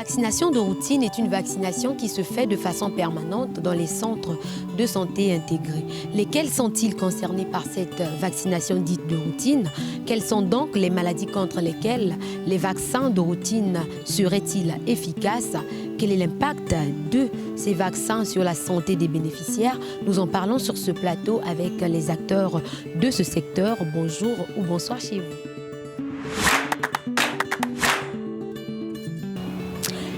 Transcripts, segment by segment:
vaccination de routine est une vaccination qui se fait de façon permanente dans les centres de santé intégrés. Lesquels sont-ils concernés par cette vaccination dite de routine? Quelles sont donc les maladies contre lesquelles les vaccins de routine seraient-ils efficaces? Quel est l'impact de ces vaccins sur la santé des bénéficiaires? Nous en parlons sur ce plateau avec les acteurs de ce secteur. Bonjour ou bonsoir chez vous.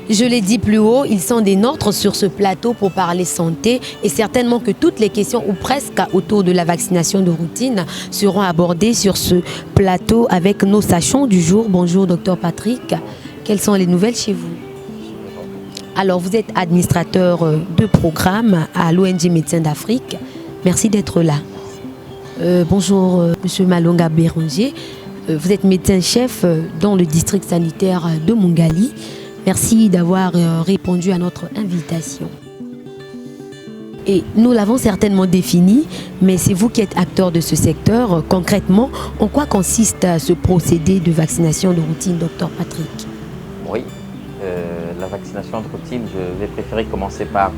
Je l'ai dit plus haut, ils sont des nôtres sur ce plateau pour parler santé et certainement que toutes les questions ou presque autour de la vaccination de routine seront abordées sur ce plateau avec nos sachants du jour. Bonjour Dr Patrick, quelles sont les nouvelles chez vous? Alors vous êtes administrateur de programme à l'ONG Médecins d'Afrique, merci d'être là. Bonjour Monsieur Malonga Béranger, vous êtes médecin-chef dans le district sanitaire de Mungali. Merci d'avoir répondu à notre invitation. Et nous l'avons certainement défini, mais c'est vous qui êtes acteur de ce secteur. Concrètement, en quoi consiste ce procédé de vaccination de routine, Dr Patrick? Oui, la vaccination de routine, je vais préférer commencer par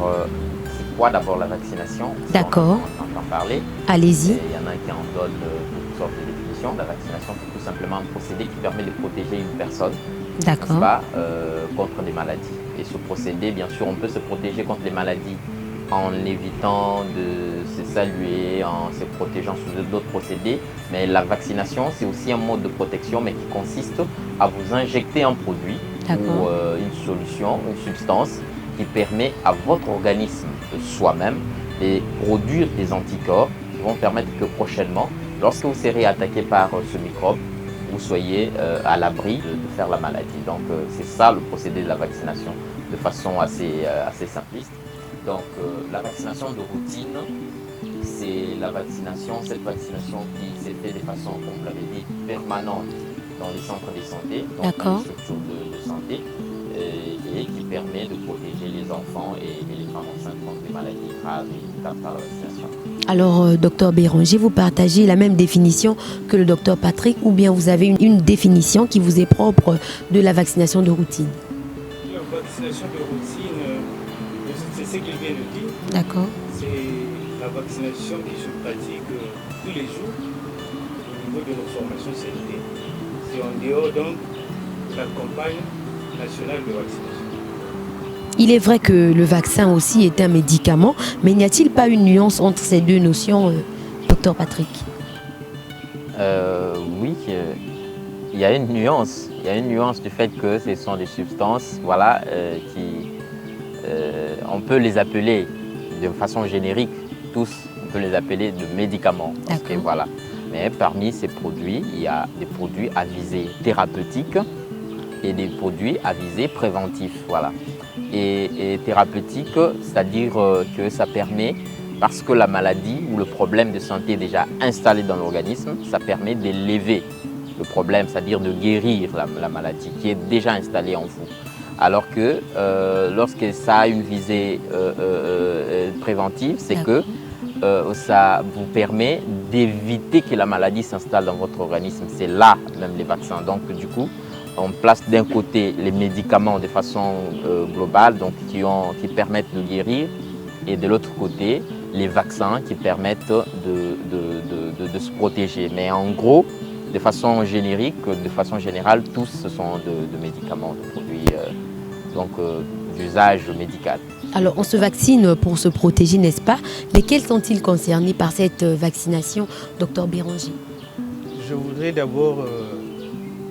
c'est quoi d'abord la vaccination? D'accord. On entend parler. Allez-y. Il y en a qui en donnent toutes sortes de définitions. La vaccination, c'est tout simplement un procédé qui permet de protéger une personne. D'accord. Contre des maladies. Et ce procédé, bien sûr, on peut se protéger contre les maladies en évitant de se saluer, en se protégeant sous d'autres procédés. Mais la vaccination, c'est aussi un mode de protection, mais qui consiste à vous injecter un produit ou une solution, une substance qui permet à votre organisme soi-même de produire des anticorps qui vont permettre que prochainement, lorsque vous serez attaqué par ce microbe, vous soyez à l'abri de faire la maladie. Donc c'est ça le procédé de la vaccination de façon assez simpliste. Donc la vaccination de routine, c'est cette vaccination qui s'est faite de façon, comme vous l'avez dit, permanente dans les centres de santé, donc dans les structures de santé, et qui permet de protéger les enfants et les femmes enceintes contre des maladies graves évitables par la vaccination. Alors, docteur Béranger, vous partagez la même définition que le docteur Patrick ou bien vous avez une définition qui vous est propre de la vaccination de routine? La vaccination de routine, c'est ce qu'il vient de dire. D'accord. C'est la vaccination qui se pratique tous les jours au niveau de nos formations sanitaires. C'est en dehors donc de la campagne nationale de vaccination. Il est vrai que le vaccin aussi est un médicament, mais n'y a-t-il pas une nuance entre ces deux notions, docteur Patrick? Oui, il y a une nuance. Il y a une nuance du fait que ce sont des substances qui, on peut les appeler de façon générique, tous, on peut les appeler de médicaments. Mais parmi ces produits, il y a des produits à visée thérapeutique et des produits à visée préventive. Voilà. Et thérapeutique, c'est-à-dire que ça permet, parce que la maladie ou le problème de santé est déjà installé dans l'organisme, ça permet d'élever le problème, c'est-à-dire de guérir la maladie qui est déjà installée en vous. Alors que lorsque ça a une visée préventive, c'est que ça vous permet d'éviter que la maladie s'installe dans votre organisme. C'est là même les vaccins. Donc du coup, on place d'un côté les médicaments de façon globale, donc qui permettent de guérir, et de l'autre côté, les vaccins qui permettent de se protéger. Mais en gros, de façon générique, de façon générale, tous ce sont de médicaments, de produits d'usage médical. Alors, on se vaccine pour se protéger, n'est-ce pas? Lesquels sont-ils concernés par cette vaccination, docteur Béranger? Je voudrais d'abord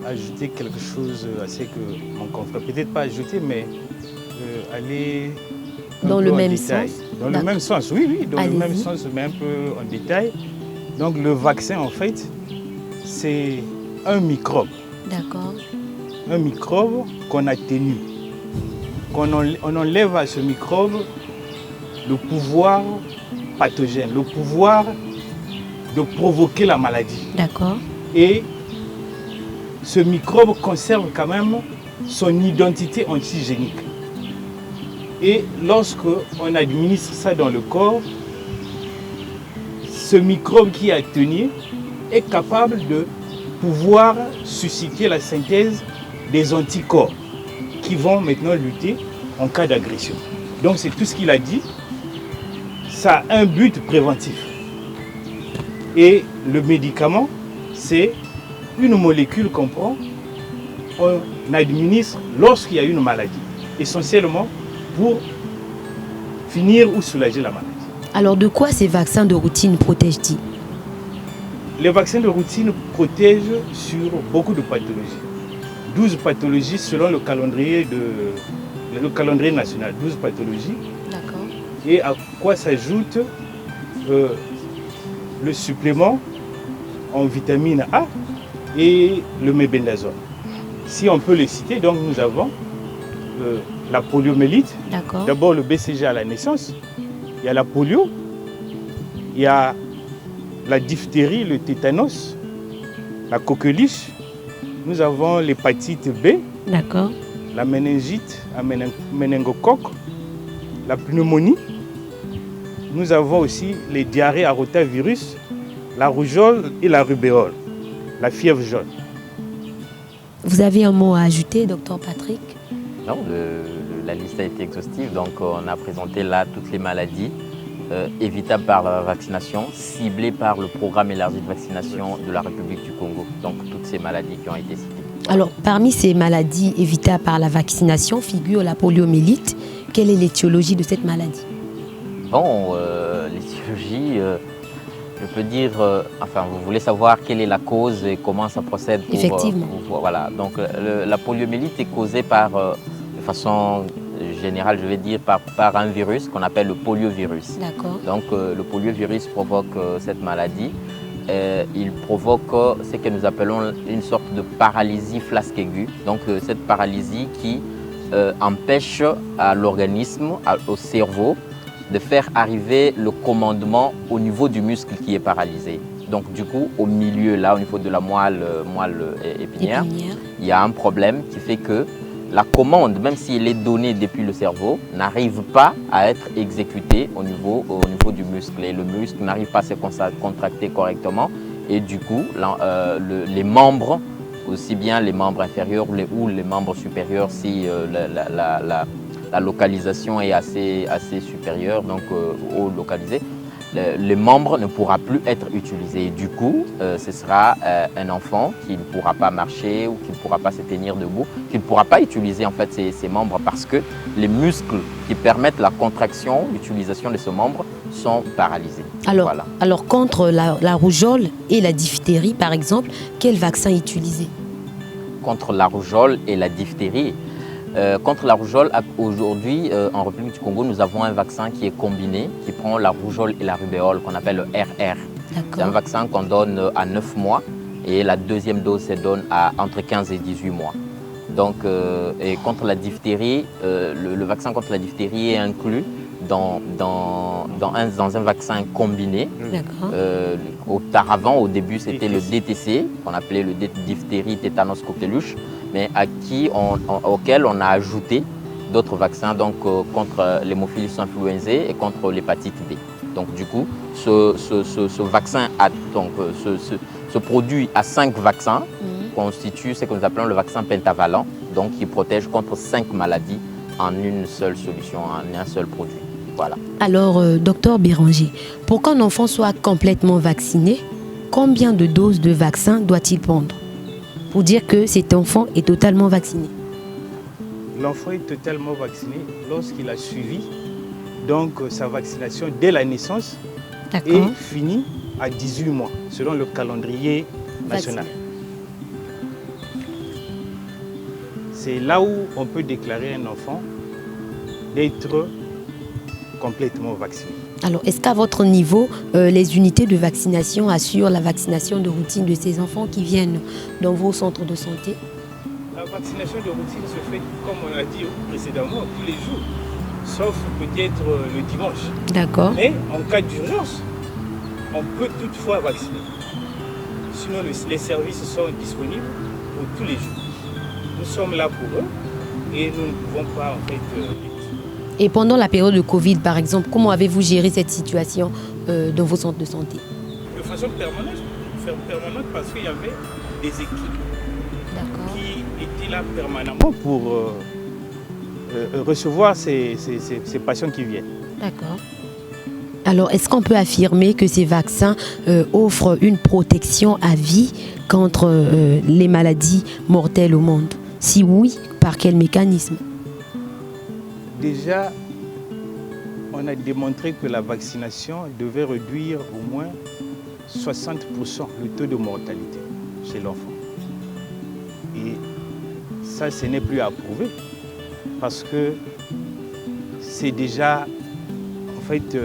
ajouter quelque chose à ce que mon confrère, peut-être pas ajouter, mais aller dans le même sens. Dans le même sens, oui, dans le même sens, mais un peu en détail. Donc le vaccin, en fait, c'est un microbe. D'accord. Un microbe qu'on atténue. On enlève à ce microbe le pouvoir pathogène, le pouvoir de provoquer la maladie. D'accord. Et ce microbe conserve quand même son identité antigénique. Et lorsque on administre ça dans le corps, ce microbe qui est atténué est capable de pouvoir susciter la synthèse des anticorps qui vont maintenant lutter en cas d'agression. Donc c'est tout ce qu'il a dit. Ça a un but préventif. Et le médicament, c'est une molécule qu'on prend, on administre lorsqu'il y a une maladie, essentiellement pour finir ou soulager la maladie. Alors de quoi ces vaccins de routine protègent-ils? Les vaccins de routine protègent sur beaucoup de pathologies. 12 pathologies selon le calendrier national. 12 pathologies. D'accord. Et à quoi s'ajoute le supplément en vitamine A et le mébendazole. Si on peut les citer, donc nous avons la poliomyélite. D'accord. D'abord le BCG à la naissance. Il y a la polio. Il y a la diphtérie, le tétanos, la coqueluche. Nous avons l'hépatite B. D'accord. La méningite, la méningocoque, la pneumonie. Nous avons aussi les diarrhées à rotavirus, la rougeole et la rubéole, la fièvre jaune. Vous avez un mot à ajouter, docteur Patrick? Non, la liste a été exhaustive, donc on a présenté là toutes les maladies évitables par la vaccination, ciblées par le programme élargi de vaccination de la République du Congo. Donc toutes ces maladies qui ont été citées. Alors, parmi ces maladies évitables par la vaccination figure la poliomyélite. Quelle est l'étiologie de cette maladie? Bon, l'étiologie, je peux dire, enfin, vous voulez savoir quelle est la cause et comment ça procède pour, Effectivement. Voilà, donc la poliomyélite est causée par, de façon générale, je vais dire, par un virus qu'on appelle le poliovirus. D'accord. Donc le poliovirus provoque cette maladie. Il provoque ce que nous appelons une sorte de paralysie flasque aiguë. Donc cette paralysie qui empêche à l'organisme, au cerveau, de faire arriver le commandement au niveau du muscle qui est paralysé. Donc du coup, au milieu, là, au niveau de la moelle épinière, il y a un problème qui fait que la commande, même si elle est donnée depuis le cerveau, n'arrive pas à être exécutée au niveau du muscle. Et le muscle n'arrive pas à se contracter correctement. Et du coup, les membres, aussi bien les membres inférieurs ou les membres supérieurs, si la localisation est assez supérieure, donc haut localisé, les membres ne pourra plus être utilisés. Et du coup, ce sera un enfant qui ne pourra pas marcher ou qui ne pourra pas se tenir debout, qui ne pourra pas utiliser en fait ses membres parce que les muscles qui permettent la contraction, l'utilisation de ce membre sont paralysés. Alors, voilà. Alors contre la rougeole et la diphtérie, par exemple, quel vaccin utiliser? Contre la rougeole et la diphtérie, contre la rougeole, aujourd'hui, en République du Congo, nous avons un vaccin qui est combiné, qui prend la rougeole et la rubéole, qu'on appelle le RR. C'est un vaccin qu'on donne à 9 mois et la deuxième dose se donne entre 15 et 18 mois. Donc, et contre la diphtérie, le vaccin contre la diphtérie est inclus dans un vaccin combiné. Auparavant, au début, c'était le DTC, qu'on appelait le diphtérie, tétanos, coqueluche, mais auquel on a ajouté d'autres vaccins donc, contre l'hémophilus influenzae et contre l'hépatite B. Donc du coup, ce vaccin, ce produit à 5 vaccins constitue ce que nous appelons le vaccin pentavalent, donc qui protège contre 5 maladies en une seule solution, en un seul produit. Voilà. Alors, docteur Béranger, pour qu'un enfant soit complètement vacciné, combien de doses de vaccin doit-il prendre pour dire que cet enfant est totalement vacciné? L'enfant est totalement vacciné lorsqu'il a suivi donc, sa vaccination dès la naissance et finit à 18 mois, selon le calendrier national. C'est là où on peut déclarer un enfant d'être complètement vacciné. Alors, est-ce qu'à votre niveau, les unités de vaccination assurent la vaccination de routine de ces enfants qui viennent dans vos centres de santé? La vaccination de routine se fait, comme on l'a dit précédemment, tous les jours, sauf peut-être le dimanche. D'accord. Mais en cas d'urgence, on peut toutefois vacciner. Sinon, les services sont disponibles pour tous les jours. Nous sommes là pour eux et nous ne pouvons pas en fait Et pendant la période de Covid, par exemple, comment avez-vous géré cette situation dans vos centres de santé? De façon permanente parce qu'il y avait des équipes qui étaient là permanemment pour recevoir ces patients qui viennent. D'accord. Alors, est-ce qu'on peut affirmer que ces vaccins offrent une protection à vie contre les maladies mortelles au monde? Si oui, par quel mécanisme? Déjà, on a démontré que la vaccination devait réduire au moins 60% le taux de mortalité chez l'enfant. Et ça, ce n'est plus à prouver parce que c'est déjà en fait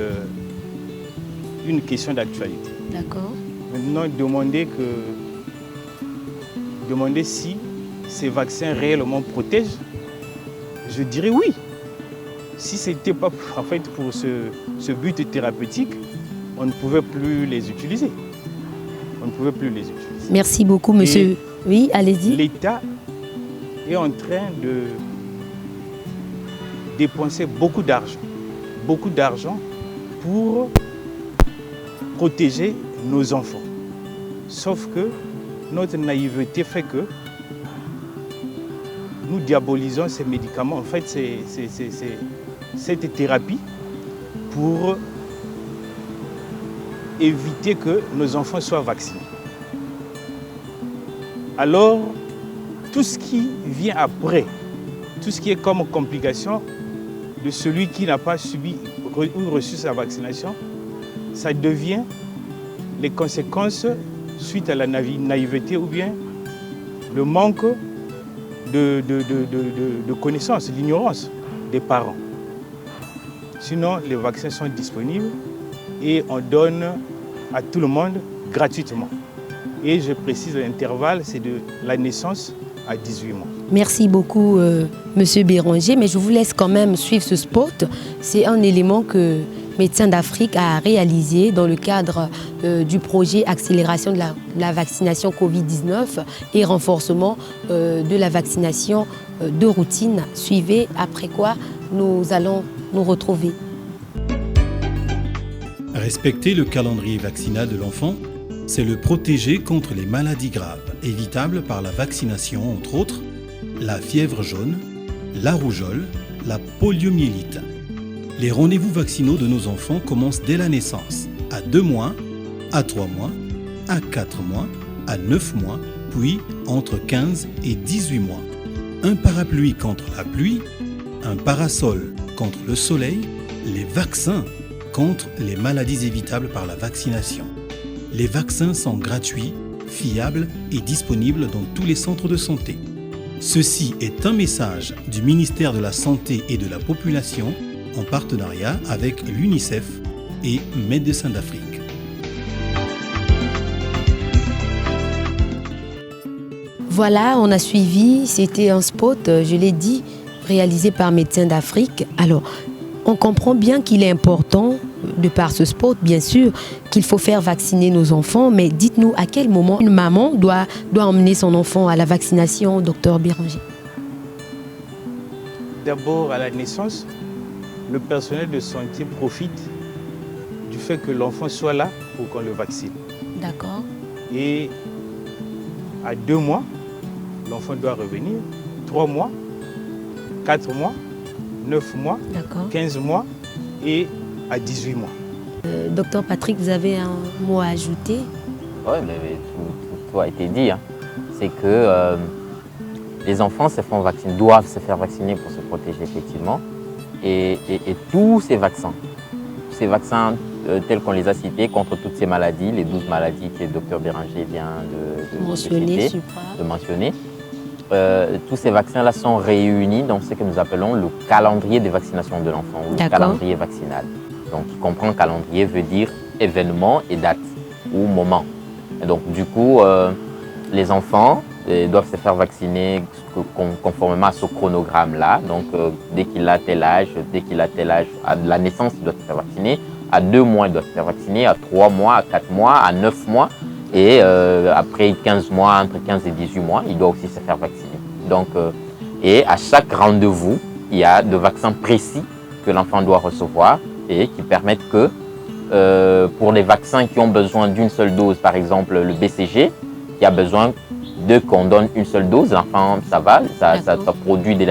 une question d'actualité. D'accord. Maintenant, demander si ces vaccins réellement protègent, je dirais oui. Si ce n'était pas en fait pour ce but thérapeutique, on ne pouvait plus les utiliser. On ne pouvait plus les utiliser. Merci beaucoup, monsieur. Oui, allez-y. L'État est en train de dépenser beaucoup d'argent pour protéger nos enfants. Sauf que notre naïveté fait que nous diabolisons ces médicaments, en fait, cette thérapie pour éviter que nos enfants soient vaccinés. Alors, tout ce qui vient après, tout ce qui est comme complication de celui qui n'a pas subi ou reçu sa vaccination, ça devient les conséquences suite à la naïveté ou bien le manque de connaissances, l'ignorance des parents. Sinon, les vaccins sont disponibles et on donne à tout le monde gratuitement. Et je précise, l'intervalle, c'est de la naissance à 18 mois. Merci beaucoup, monsieur Béranger, mais je vous laisse quand même suivre ce spot. C'est un élément que Médecins d'Afrique a réalisé dans le cadre du projet Accélération de la vaccination Covid-19 et renforcement de la vaccination de routine. Suivez, après quoi nous allons nous retrouver. Respecter le calendrier vaccinal de l'enfant, c'est le protéger contre les maladies graves, évitables par la vaccination, entre autres, la fièvre jaune, la rougeole, la poliomyélite. Les rendez-vous vaccinaux de nos enfants commencent dès la naissance, à 2 mois, à 3 mois, à 4 mois, à 9 mois, puis entre 15 et 18 mois. Un parapluie contre la pluie, un parasol contre le soleil, les vaccins contre les maladies évitables par la vaccination. Les vaccins sont gratuits, fiables et disponibles dans tous les centres de santé. Ceci est un message du ministère de la Santé et de la Population en partenariat avec l'UNICEF et Médecins d'Afrique. Voilà, on a suivi, c'était un spot, je l'ai dit, réalisé par Médecins d'Afrique. Alors, on comprend bien qu'il est important, de par ce spot, bien sûr, qu'il faut faire vacciner nos enfants, mais dites-nous à quel moment une maman doit emmener son enfant à la vaccination, docteur Béranger? D'abord, à la naissance, le personnel de santé profite du fait que l'enfant soit là pour qu'on le vaccine. D'accord. Et à 2 mois, l'enfant doit revenir, 3 mois, 4 mois, 9 mois, 15 mois et à 18 mois. Docteur Patrick, vous avez un mot à ajouter? Oui, mais tout a été dit. Hein. C'est que les enfants doivent se faire vacciner pour se protéger effectivement. Et tous ces vaccins tels qu'on les a cités contre toutes ces maladies, les 12 maladies que le docteur Béranger vient de mentionner, tous ces vaccins-là sont réunis dans ce que nous appelons le calendrier de vaccination de l'enfant, ou le calendrier vaccinal. Donc, qui comprend calendrier veut dire événement et date, ou moment. Et donc, du coup, les enfants doivent se faire vacciner conformément à ce chronogramme-là. Donc, dès qu'il a tel âge, à la naissance, il doit se faire vacciner. À 2 mois, il doit se faire vacciner. À 3 mois, à 4 mois, à 9 mois. Et après 15 mois, entre 15 et 18 mois, il doit aussi se faire vacciner. Donc, et à chaque rendez-vous, il y a des vaccins précis que l'enfant doit recevoir et qui permettent que, pour les vaccins qui ont besoin d'une seule dose, par exemple le BCG, qui a besoin qu'on donne une seule dose, l'enfant, ça va, ça produit de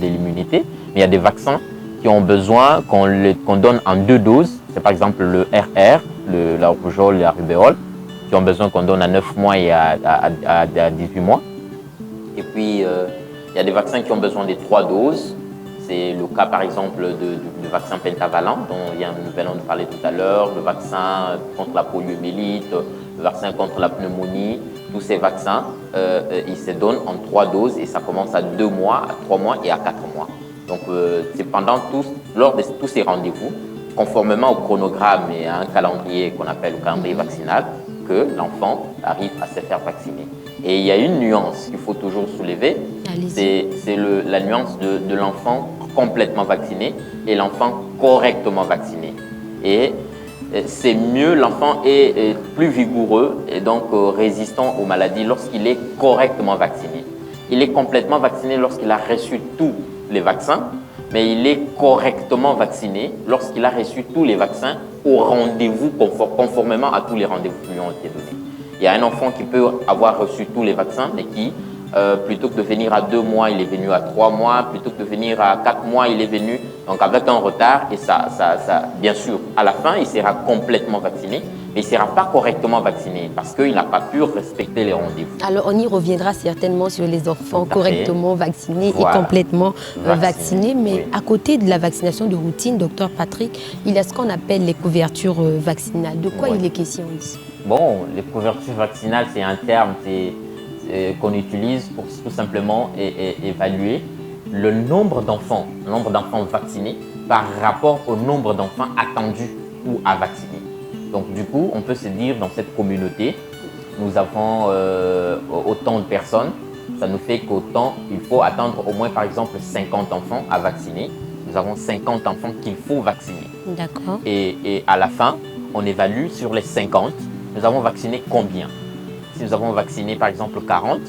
l'immunité. Mais il y a des vaccins qui ont besoin qu'on donne en 2 doses. C'est par exemple le RR, la rougeole et la rubéole, qui ont besoin qu'on donne à 9 mois et à 18 mois. Et puis, il y a des vaccins qui ont besoin des 3 doses. C'est le cas, par exemple, du vaccin pentavalent, dont nous venons de parler tout à l'heure, le vaccin contre la poliomyélite, le vaccin contre la pneumonie. Tous ces vaccins, ils se donnent en 3 doses et ça commence à 2 mois, à 3 mois et à 4 mois. Donc, c'est lors de tous ces rendez-vous, conformément au chronogramme et à un calendrier qu'on appelle le calendrier vaccinal, que l'enfant arrive à se faire vacciner. Et il y a une nuance qu'il faut toujours soulever, c'est la nuance de l'enfant complètement vacciné et l'enfant correctement vacciné. Et c'est mieux, l'enfant est plus vigoureux et donc résistant aux maladies lorsqu'il est correctement vacciné. Il est complètement vacciné lorsqu'il a reçu tous les vaccins, mais il est correctement vacciné lorsqu'il a reçu tous les vaccins au rendez-vous, conformément à tous les rendez-vous qui lui ont été donnés. Il y a un enfant qui peut avoir reçu tous les vaccins, mais qui, plutôt que de venir à 2 mois, il est venu à 3 mois, plutôt que de venir à 4 mois, il est venu donc avec un retard. Et ça, bien sûr, à la fin, il sera complètement vacciné, mais il ne sera pas correctement vacciné parce qu'il n'a pas pu respecter les rendez-vous. Alors, on y reviendra certainement sur les enfants correctement vaccinés et complètement vaccinés. Mais oui, à côté de la vaccination de routine, docteur Patrick, il y a ce qu'on appelle les couvertures vaccinales. De quoi il est question ici? Bon, les couvertures vaccinales, c'est un terme qu'on utilise pour tout simplement évaluer le nombre d'enfants vaccinés par rapport au nombre d'enfants attendus ou à vacciner. Donc du coup, on peut se dire dans cette communauté, nous avons autant de personnes, ça nous fait qu'autant il faut attendre au moins par exemple 50 enfants à vacciner. Nous avons 50 enfants qu'il faut vacciner. D'accord. Et à la fin, on évalue sur les 50, nous avons vacciné combien? Si nous avons vacciné par exemple 40,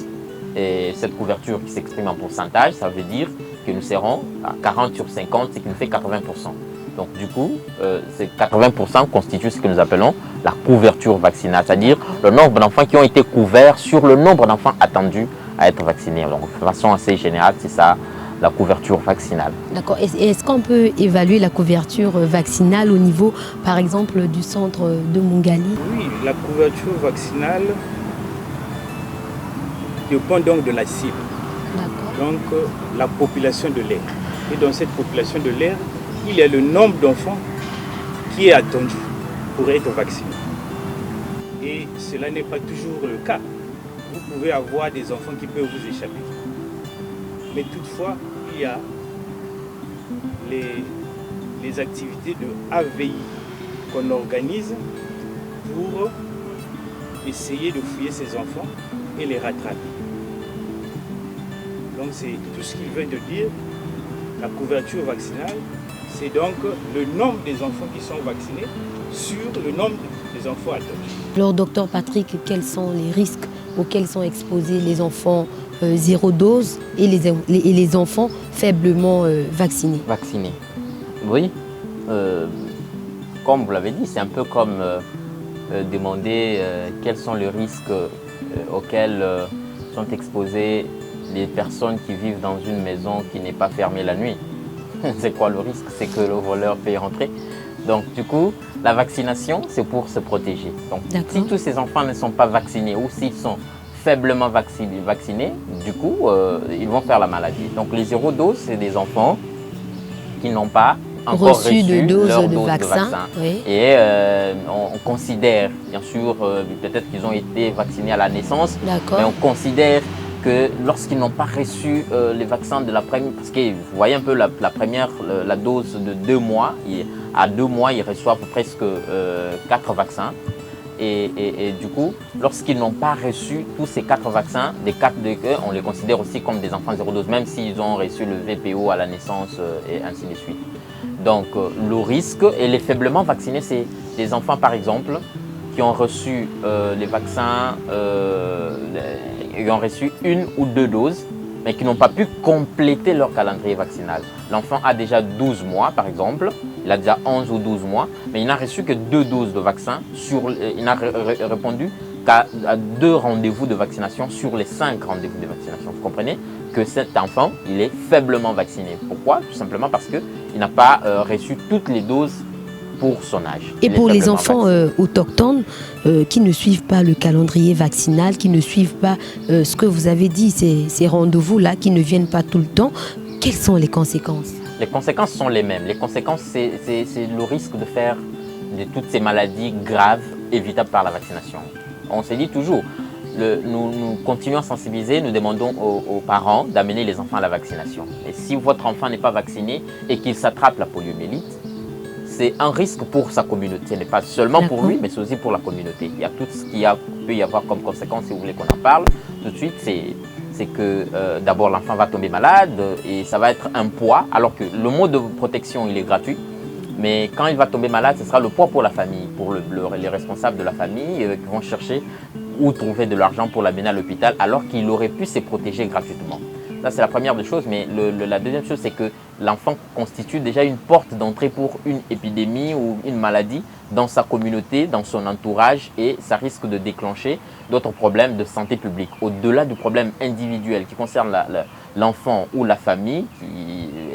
et cette couverture qui s'exprime en pourcentage, ça veut dire que nous serons à 40 sur 50, ce qui nous fait 80%. Donc du coup, ces 80% constituent ce que nous appelons la couverture vaccinale, c'est-à-dire le nombre d'enfants qui ont été couverts sur le nombre d'enfants attendus à être vaccinés. Donc de façon assez générale, c'est ça la couverture vaccinale. D'accord. Est-ce qu'on peut évaluer la couverture vaccinale au niveau, par exemple, du centre de Mungali? Oui, la couverture vaccinale dépend donc de la cible. Donc la population de l'air. Et dans cette population de l'air, il y a le nombre d'enfants qui est attendu pour être vacciné. Et cela n'est pas toujours le cas. Vous pouvez avoir des enfants qui peuvent vous échapper. Mais toutefois, il y a les activités de AVI qu'on organise pour essayer de fouiller ces enfants et les rattraper. Donc c'est tout ce qu'il veut de dire. La couverture vaccinale, c'est donc le nombre des enfants qui sont vaccinés sur le nombre des enfants attendus. Alors, docteur Patrick, quels sont les risques auxquels sont exposés les enfants zéro dose et les enfants faiblement vaccinés? Vaccinés, oui. Comme vous l'avez dit, c'est un peu comme demander quels sont les risques auxquels sont exposés les personnes qui vivent dans une maison qui n'est pas fermée la nuit. C'est quoi le risque? C'est que le voleur peut y rentrer. Donc du coup, la vaccination, c'est pour se protéger. Donc si tous ces enfants ne sont pas vaccinés ou s'ils sont faiblement vaccinés, du coup, ils vont faire la maladie. Donc les zéro doses, c'est des enfants qui n'ont pas encore reçu de dose leur de dose vaccin. de vaccin. Oui. Et on considère, bien sûr, peut-être qu'ils ont été vaccinés à la naissance, mais on considère que lorsqu'ils n'ont pas reçu les vaccins de la première, parce que vous voyez un peu la dose de 2 mois, à 2 mois, ils reçoivent presque 4 vaccins. Et du coup, lorsqu'ils n'ont pas reçu tous ces 4 vaccins, on les considère aussi comme des enfants zéro dose, même s'ils ont reçu le VPO à la naissance et ainsi de suite. Donc le risque, et les faiblement vaccinés, c'est des enfants par exemple qui ont reçu les vaccins, ils ont reçu 1 ou 2 doses, mais qui n'ont pas pu compléter leur calendrier vaccinal. L'enfant a déjà 12 mois par exemple, il a déjà 11 ou 12 mois, mais il n'a reçu que 2 doses de vaccin, il n'a répondu qu'à 2 rendez-vous de vaccination sur les 5 rendez-vous de vaccination. Vous comprenez que cet enfant, il est faiblement vacciné. Pourquoi? Tout simplement parce qu'il n'a pas reçu toutes les doses pour son âge. Et pour les enfants autochtones qui ne suivent pas le calendrier vaccinal, qui ne suivent pas ce que vous avez dit, ces rendez-vous-là, qui ne viennent pas tout le temps, quelles sont les conséquences? Les conséquences sont les mêmes. Les conséquences, c'est le risque de faire de toutes ces maladies graves évitables par la vaccination. On se dit toujours, nous continuons à sensibiliser, nous demandons aux parents d'amener les enfants à la vaccination. Et si votre enfant n'est pas vacciné et qu'il s'attrape la poliomyélite, c'est un risque pour sa communauté. Ce n'est pas seulement pour lui, mais c'est aussi pour la communauté. Il y a tout ce qu'il peut y avoir comme conséquence, si vous voulez qu'on en parle. Tout de suite, c'est que d'abord l'enfant va tomber malade et ça va être un poids, alors que le mode de protection, il est gratuit. Mais quand il va tomber malade, ce sera le poids pour la famille, pour les responsables de la famille qui vont chercher où trouver de l'argent pour l'amener à l'hôpital, alors qu'il aurait pu se protéger gratuitement. Ça, c'est la première des choses, mais la deuxième chose, c'est que l'enfant constitue déjà une porte d'entrée pour une épidémie ou une maladie dans sa communauté, dans son entourage, et ça risque de déclencher d'autres problèmes de santé publique. Au-delà du problème individuel qui concerne l'enfant ou la famille,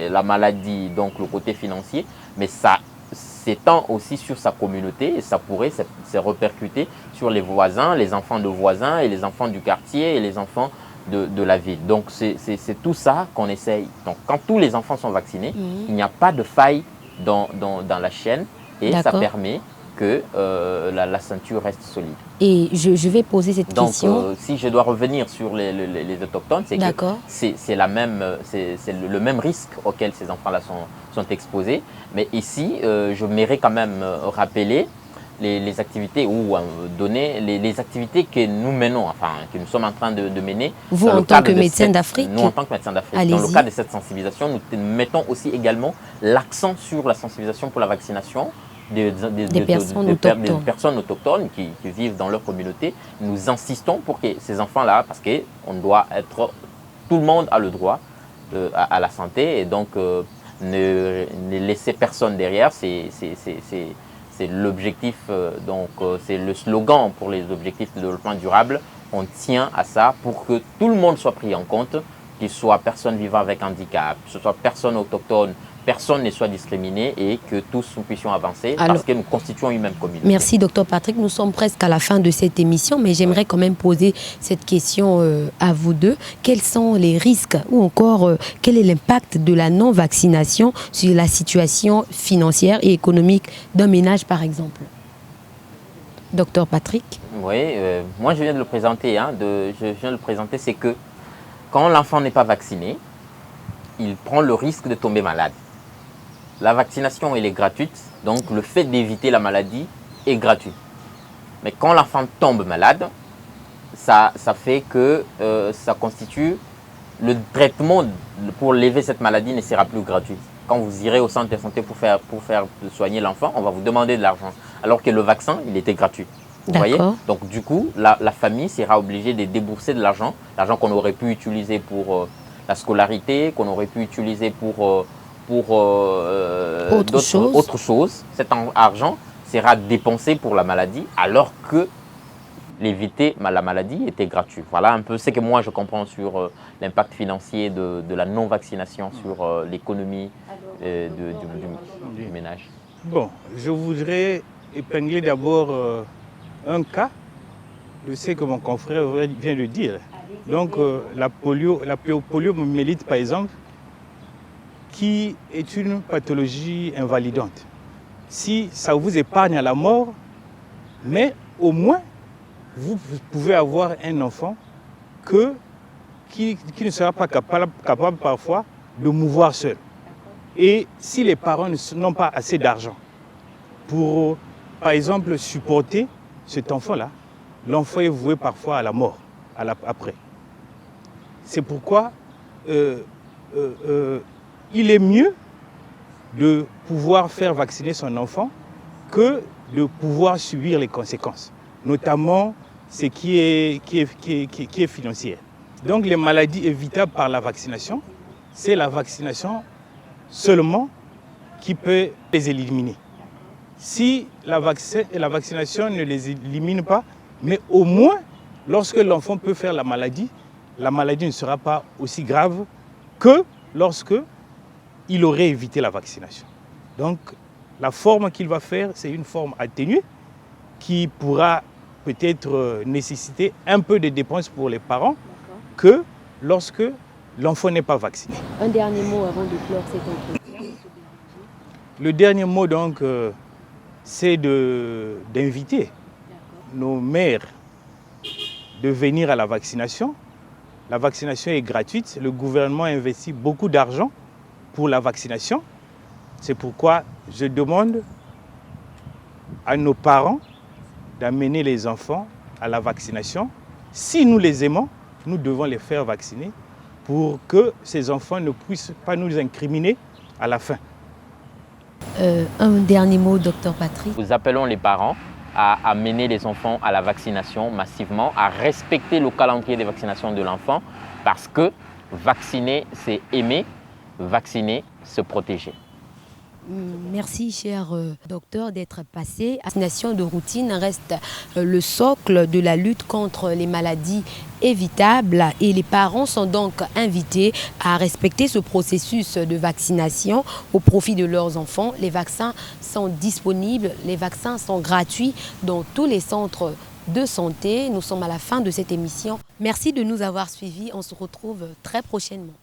la maladie, donc le côté financier, mais ça s'étend aussi sur sa communauté et ça pourrait se répercuter sur les voisins, les enfants de voisins et les enfants du quartier et les enfants de la ville. Donc c'est tout ça qu'on essaye. Donc quand tous les enfants sont vaccinés, il n'y a pas de faille dans la chaîne et ça permet que la ceinture reste solide. Et je vais poser cette question. Donc si je dois revenir sur les autochtones, c'est que c'est le même risque auquel ces enfants-là sont exposés. Mais ici, je m'aimerais quand même rappeler les activités ou donner les activités que nous menons, enfin que nous sommes en train de mener. Vous en tant que médecin d'Afrique? Nous en tant que médecin d'Afrique. Dans le cadre de cette sensibilisation, nous mettons aussi également l'accent sur la sensibilisation pour la vaccination des personnes autochtones qui vivent dans leur communauté. Nous insistons pour que ces enfants-là, parce qu'on doit être, tout le monde a le droit à la santé et donc ne laisser personne derrière, c'est l'objectif, donc c'est le slogan pour les objectifs de développement durable. On tient à ça pour que tout le monde soit pris en compte, qu'il soit personne vivant avec handicap, que ce soit personne autochtone, personne ne soit discriminé et que tous nous puissions avancer parce que nous constituons une même communauté. Merci Dr Patrick, nous sommes presque à la fin de cette émission, mais j'aimerais quand même poser cette question à vous deux. Quels sont les risques ou encore quel est l'impact de la non-vaccination sur la situation financière et économique d'un ménage par exemple? Dr Patrick? Oui, moi je viens de le présenter, c'est que quand l'enfant n'est pas vacciné, il prend le risque de tomber malade. La vaccination, elle est gratuite, donc le fait d'éviter la maladie est gratuit. Mais quand l'enfant tombe malade, ça fait que ça constitue le traitement pour lever cette maladie ne sera plus gratuit. Quand vous irez au centre de santé pour faire soigner l'enfant, on va vous demander de l'argent. Alors que le vaccin, il était gratuit. Vous voyez? Donc du coup, la famille sera obligée de débourser de l'argent qu'on aurait pu utiliser pour la scolarité, qu'on aurait pu utiliser pour autre chose. Cet argent sera dépensé pour la maladie alors que l'éviter la maladie était gratuit. Voilà un peu ce que moi je comprends sur l'impact financier de la non-vaccination sur l'économie du ménage. Bon, je voudrais épingler d'abord un cas de ce que mon confrère vient de dire. Donc la poliomyélite par exemple, qui est une pathologie invalidante. Si ça vous épargne à la mort, mais au moins vous pouvez avoir un enfant qui ne sera pas capable parfois de mouvoir seul. Et si les parents n'ont pas assez d'argent pour, par exemple, supporter cet enfant-là, l'enfant est voué parfois à la mort après. C'est pourquoi il est mieux de pouvoir faire vacciner son enfant que de pouvoir subir les conséquences, notamment ce qui est financier. Donc les maladies évitables par la vaccination, c'est la vaccination seulement qui peut les éliminer. Si la vaccination ne les élimine pas, Mais au moins, lorsque l'enfant peut faire la maladie ne sera pas aussi grave que lorsque il aurait évité la vaccination. Donc, la forme qu'il va faire, c'est une forme atténuée qui pourra peut-être nécessiter un peu de dépenses pour les parents que lorsque l'enfant n'est pas vacciné. Un dernier mot avant de clore cet entretien. Le dernier mot, donc, c'est d'inviter nos mères de venir à la vaccination. La vaccination est gratuite. Le gouvernement investit beaucoup d'argent pour la vaccination. C'est pourquoi je demande à nos parents d'amener les enfants à la vaccination. Si nous les aimons, nous devons les faire vacciner pour que ces enfants ne puissent pas nous incriminer à la fin. Un dernier mot, docteur Patrick. Nous appelons les parents à amener les enfants à la vaccination massivement, à respecter le calendrier des vaccinations de l'enfant, parce que vacciner, c'est aimer, vacciner, se protéger. Merci, cher docteur, d'être passé. La vaccination de routine reste le socle de la lutte contre les maladies évitables et les parents sont donc invités à respecter ce processus de vaccination au profit de leurs enfants. Les vaccins sont disponibles, les vaccins sont gratuits dans tous les centres de santé. Nous sommes à la fin de cette émission. Merci de nous avoir suivis. On se retrouve très prochainement.